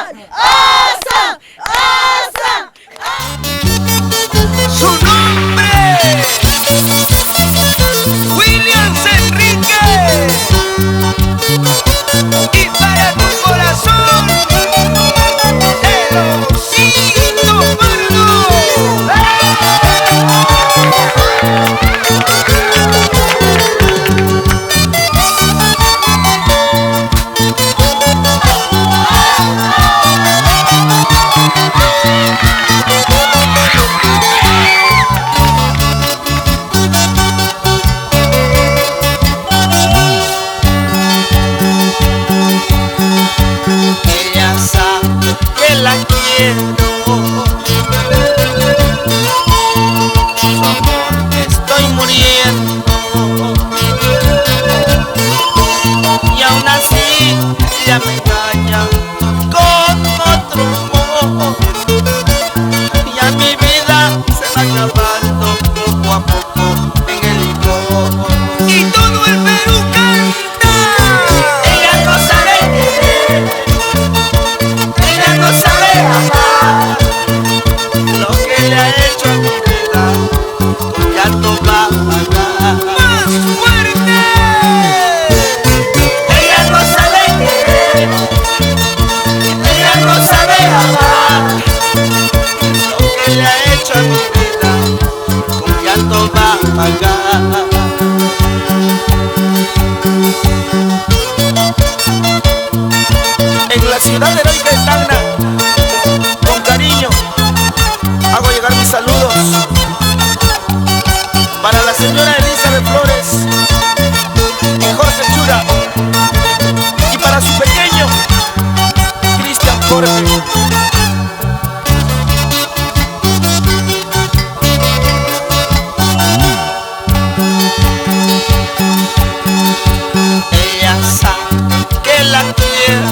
¡Awesome! ¡Awesome! ¡Su nombre! ¡William Enrique! Y para tu corazón, el Osito Pardo. Ella sabe que la quiero, su amor estoy muriendo, y aún así ella me engaña con otro amor, y a mi vida se va acabando poco a poco en el licor. Y todo el Perú canta. Ella no sabe querer, ella no sabe amar, lo que le ha hecho a mi vida, con llanto va a pagar. ¡Más fuerte! Ella no sabe querer, ella no sabe amar, lo que le ha hecho a mi vida, con llanto va a pagar. En la ciudad heroica de Tacna, con cariño, hago llegar mis saludos para la señora Elizabeth Flores y Jorge Chura, y para su pequeño Cristian Jorge. Ella sabe que la quiero,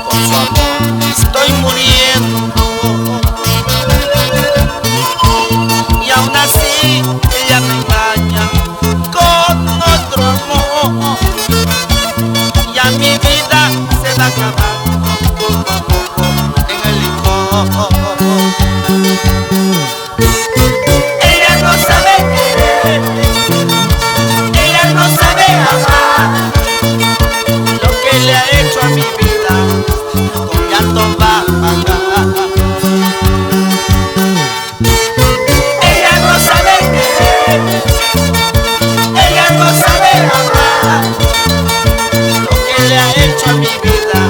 por su amor estoy muriendo, y aún así ella me engaña con otro amor, y a mi vida se va acabando poco a poco en el licor. Ella no sabe querer, ella no sabe amar, lo que le ha hecho a mi vida, con llanto va a pagar. Ella no sabe querer, ella no sabe amar, lo que le ha hecho a mi vida,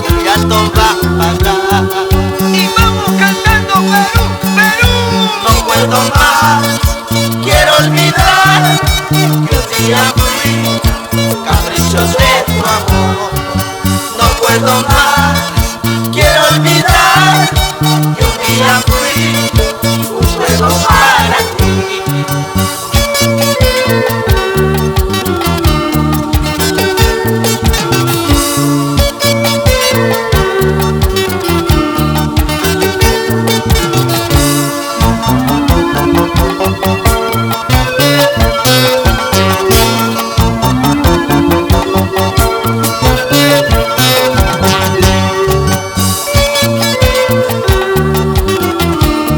con llanto va a pagar. Y vamos cantando Perú, Perú. No puedo más, quiero olvidar que un día fui caprichos de tu amor. No puedo más, quiero olvidar que un día fui un juego para ti.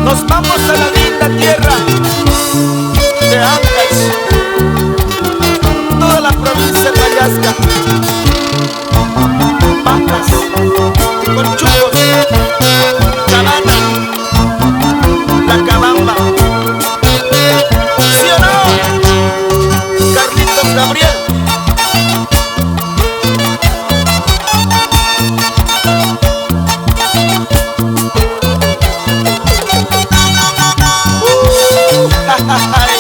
Nos vamos a la linda tierra de Ancash, toda la provincia de Ayasca, Pampas, Conchugos, Cabana, La Cabamba. ¿Sí o no? Carlitos Gabriel. Ay.